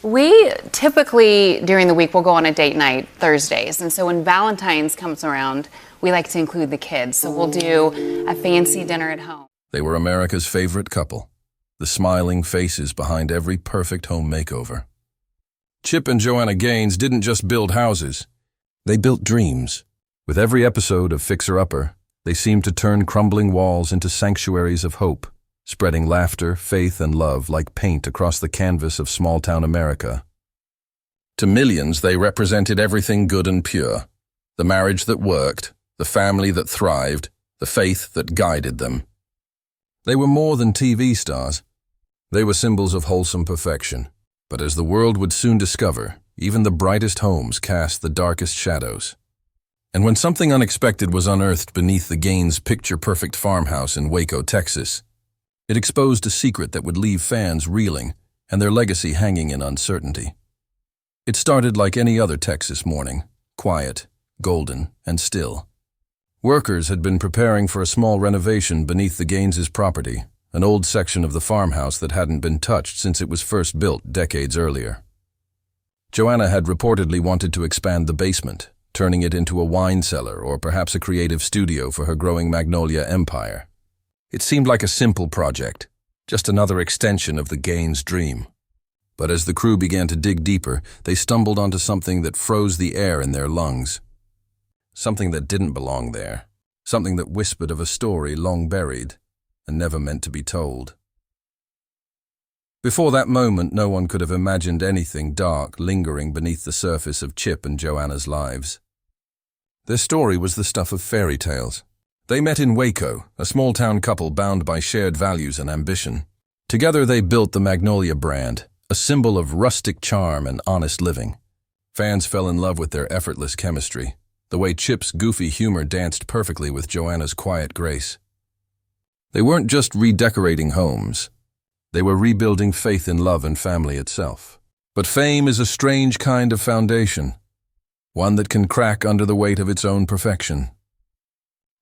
We typically, during the week, will go on a date night Thursdays. And so when Valentine's comes around, we like to include the kids. So we'll do a fancy dinner at home. They were America's favorite couple, the smiling faces behind every perfect home makeover. Chip and Joanna Gaines didn't just build houses. They built dreams. With every episode of Fixer Upper, they seemed to turn crumbling walls into sanctuaries of hope, spreading laughter, faith, and love like paint across the canvas of small-town America. To millions, they represented everything good and pure: the marriage that worked, the family that thrived, the faith that guided them. They were more than TV stars. They were symbols of wholesome perfection. But as the world would soon discover, even the brightest homes cast the darkest shadows. And when something unexpected was unearthed beneath the Gaines' picture-perfect farmhouse in Waco, Texas, it exposed a secret that would leave fans reeling and their legacy hanging in uncertainty. It started like any other Texas morning, quiet, golden, and still. Workers had been preparing for a small renovation beneath the Gaines' property, an old section of the farmhouse that hadn't been touched since it was first built decades earlier. Joanna had reportedly wanted to expand the basement, turning it into a wine cellar or perhaps a creative studio for her growing Magnolia Empire. It seemed like a simple project, just another extension of the Gaines' dream. But as the crew began to dig deeper, they stumbled onto something that froze the air in their lungs. Something that didn't belong there. Something that whispered of a story long buried and never meant to be told. Before that moment, no one could have imagined anything dark lingering beneath the surface of Chip and Joanna's lives. Their story was the stuff of fairy tales. They met in Waco, a small-town couple bound by shared values and ambition. Together they built the Magnolia brand, a symbol of rustic charm and honest living. Fans fell in love with their effortless chemistry, the way Chip's goofy humor danced perfectly with Joanna's quiet grace. They weren't just redecorating homes. They were rebuilding faith in love and family itself. But fame is a strange kind of foundation, one that can crack under the weight of its own perfection.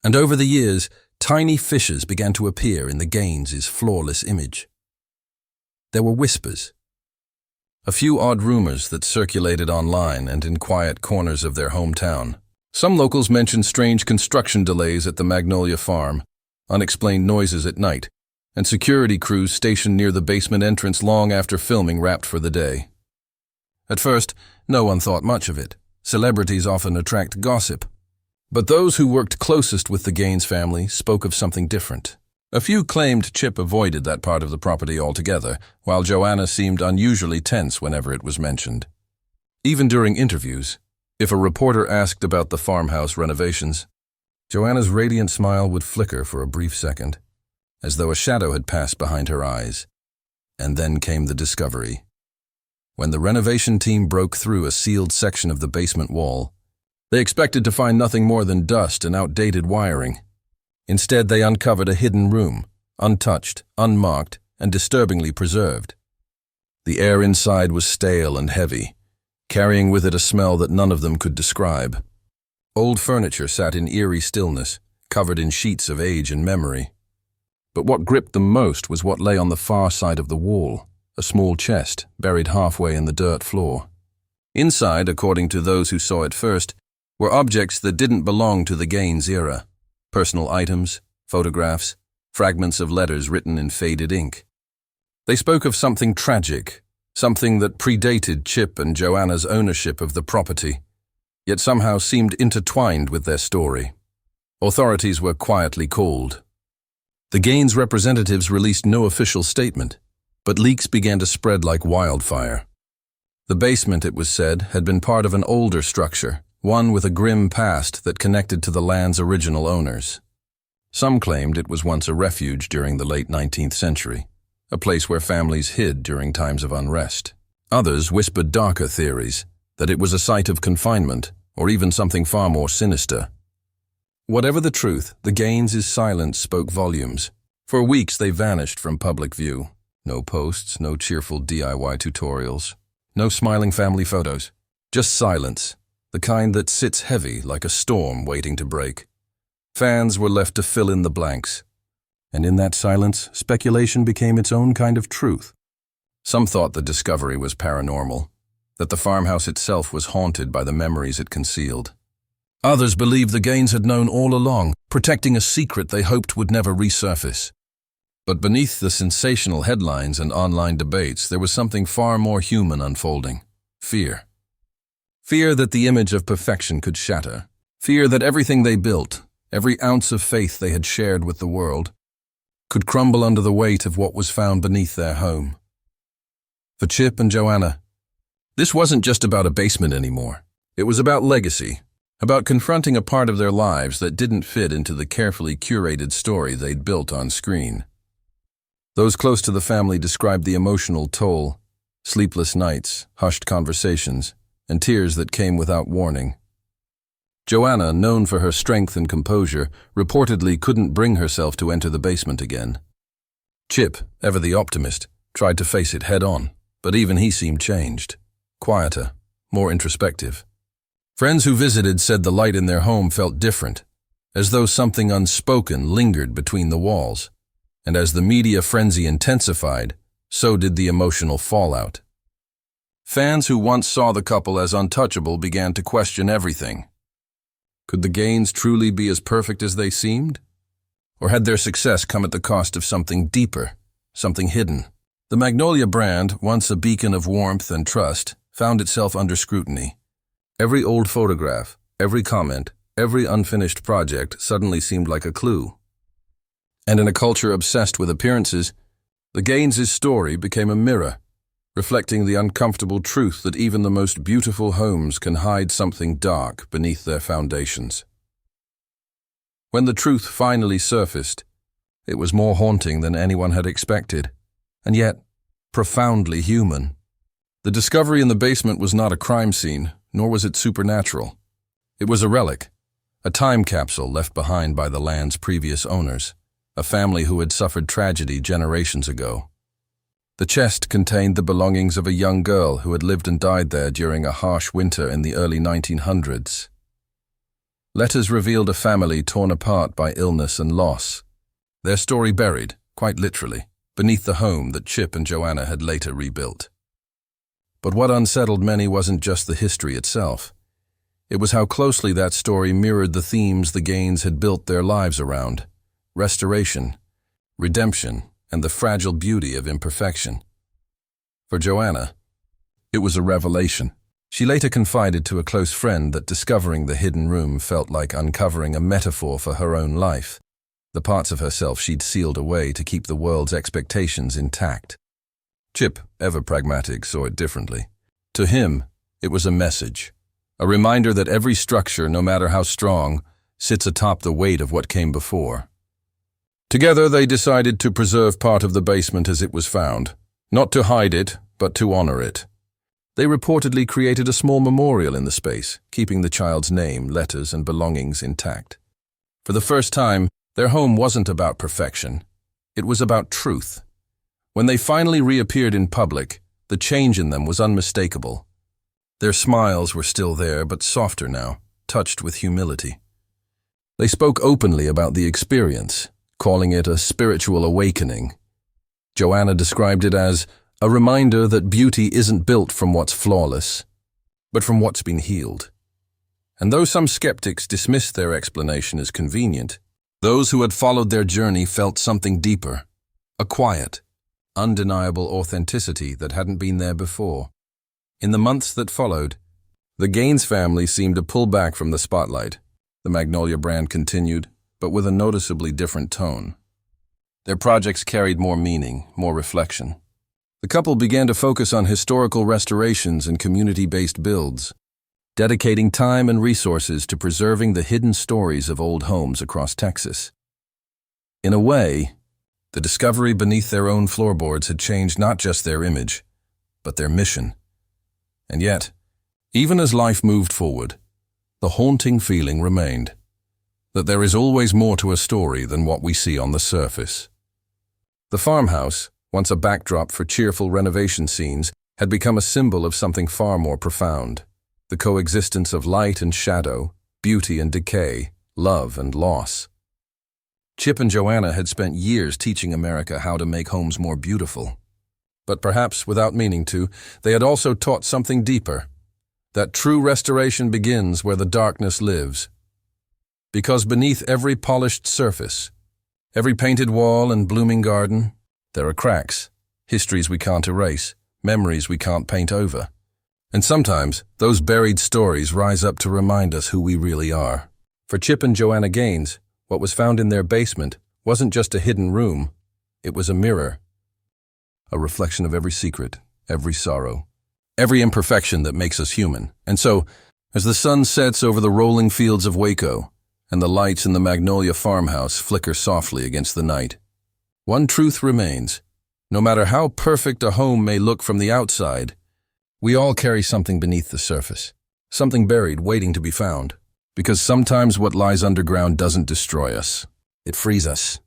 And over the years, tiny fissures began to appear in the Gaines' flawless image. There were whispers, a few odd rumors that circulated online and in quiet corners of their hometown. Some locals mentioned strange construction delays at the Magnolia farm, unexplained noises at night, and security crews stationed near the basement entrance long after filming wrapped for the day. At first, no one thought much of it. Celebrities often attract gossip. But those who worked closest with the Gaines family spoke of something different. A few claimed Chip avoided that part of the property altogether, while Joanna seemed unusually tense whenever it was mentioned. Even during interviews, if a reporter asked about the farmhouse renovations, Joanna's radiant smile would flicker for a brief second, as though a shadow had passed behind her eyes. And then came the discovery. When the renovation team broke through a sealed section of the basement wall, they expected to find nothing more than dust and outdated wiring. Instead, they uncovered a hidden room, untouched, unmarked, and disturbingly preserved. The air inside was stale and heavy, carrying with it a smell that none of them could describe. Old furniture sat in eerie stillness, covered in sheets of age and memory. But what gripped them most was what lay on the far side of the wall, a small chest buried halfway in the dirt floor. Inside, according to those who saw it first, were objects that didn't belong to the Gaines era. Personal items, photographs, fragments of letters written in faded ink. They spoke of something tragic, something that predated Chip and Joanna's ownership of the property, yet somehow seemed intertwined with their story. Authorities were quietly called. The Gaines representatives released no official statement, but leaks began to spread like wildfire. The basement, it was said, had been part of an older structure, one with a grim past that connected to the land's original owners. Some claimed it was once a refuge during the late 19th century, a place where families hid during times of unrest. Others whispered darker theories, that it was a site of confinement, or even something far more sinister. Whatever the truth, the Gaines' silence spoke volumes. For weeks they vanished from public view. No posts, no cheerful DIY tutorials, no smiling family photos. Just silence, the kind that sits heavy like a storm waiting to break. Fans were left to fill in the blanks. And in that silence, speculation became its own kind of truth. Some thought the discovery was paranormal, that the farmhouse itself was haunted by the memories it concealed. Others believed the Gaines had known all along, protecting a secret they hoped would never resurface. But beneath the sensational headlines and online debates, there was something far more human unfolding. Fear. Fear that the image of perfection could shatter. Fear that everything they built, every ounce of faith they had shared with the world, could crumble under the weight of what was found beneath their home. For Chip and Joanna, this wasn't just about a basement anymore. It was about legacy, about confronting a part of their lives that didn't fit into the carefully curated story they'd built on screen. Those close to the family described the emotional toll, sleepless nights, hushed conversations, and tears that came without warning. Joanna, known for her strength and composure, reportedly couldn't bring herself to enter the basement again. Chip, ever the optimist, tried to face it head-on, but even he seemed changed, quieter, more introspective. Friends who visited said the light in their home felt different, as though something unspoken lingered between the walls. And as the media frenzy intensified, so did the emotional fallout. Fans who once saw the couple as untouchable began to question everything. Could the Gaines truly be as perfect as they seemed? Or had their success come at the cost of something deeper, something hidden? The Magnolia brand, once a beacon of warmth and trust, found itself under scrutiny. Every old photograph, every comment, every unfinished project suddenly seemed like a clue. And in a culture obsessed with appearances, the Gaines' story became a mirror, reflecting the uncomfortable truth that even the most beautiful homes can hide something dark beneath their foundations. When the truth finally surfaced, it was more haunting than anyone had expected, and yet profoundly human. The discovery in the basement was not a crime scene, nor was it supernatural. It was a relic, a time capsule left behind by the land's previous owners, a family who had suffered tragedy generations ago. The chest contained the belongings of a young girl who had lived and died there during a harsh winter in the early 1900s. Letters revealed a family torn apart by illness and loss, their story buried, quite literally, beneath the home that Chip and Joanna had later rebuilt. But what unsettled many wasn't just the history itself. It was how closely that story mirrored the themes the Gaines had built their lives around: restoration, redemption, and the fragile beauty of imperfection. For Joanna, it was a revelation. She later confided to a close friend that discovering the hidden room felt like uncovering a metaphor for her own life, the parts of herself she'd sealed away to keep the world's expectations intact. Chip, ever pragmatic, saw it differently. To him, it was a message, a reminder that every structure, no matter how strong, sits atop the weight of what came before. Together, they decided to preserve part of the basement as it was found, not to hide it, but to honor it. They reportedly created a small memorial in the space, keeping the child's name, letters, and belongings intact. For the first time, their home wasn't about perfection. It was about truth. When they finally reappeared in public, the change in them was unmistakable. Their smiles were still there, but softer now, touched with humility. They spoke openly about the experience, calling it a spiritual awakening. Joanna described it as a reminder that beauty isn't built from what's flawless, but from what's been healed. And though some skeptics dismissed their explanation as convenient, those who had followed their journey felt something deeper, a quiet, undeniable authenticity that hadn't been there before. In the months that followed, the Gaines family seemed to pull back from the spotlight. The Magnolia brand continued, but with a noticeably different tone. Their projects carried more meaning, more reflection. The couple began to focus on historical restorations and community-based builds, dedicating time and resources to preserving the hidden stories of old homes across Texas. In a way, the discovery beneath their own floorboards had changed not just their image, but their mission. And yet, even as life moved forward, the haunting feeling remained, that there is always more to a story than what we see on the surface. The farmhouse, once a backdrop for cheerful renovation scenes, had become a symbol of something far more profound: the coexistence of light and shadow, beauty and decay, love and loss. Chip and Joanna had spent years teaching America how to make homes more beautiful. But perhaps, without meaning to, they had also taught something deeper. That true restoration begins where the darkness lives. Because beneath every polished surface, every painted wall and blooming garden, there are cracks, histories we can't erase, memories we can't paint over. And sometimes, those buried stories rise up to remind us who we really are. For Chip and Joanna Gaines, what was found in their basement wasn't just a hidden room, it was a mirror. A reflection of every secret, every sorrow, every imperfection that makes us human. And so, as the sun sets over the rolling fields of Waco, and the lights in the Magnolia farmhouse flicker softly against the night, one truth remains. No matter how perfect a home may look from the outside, we all carry something beneath the surface, something buried waiting to be found. Because sometimes what lies underground doesn't destroy us, it frees us.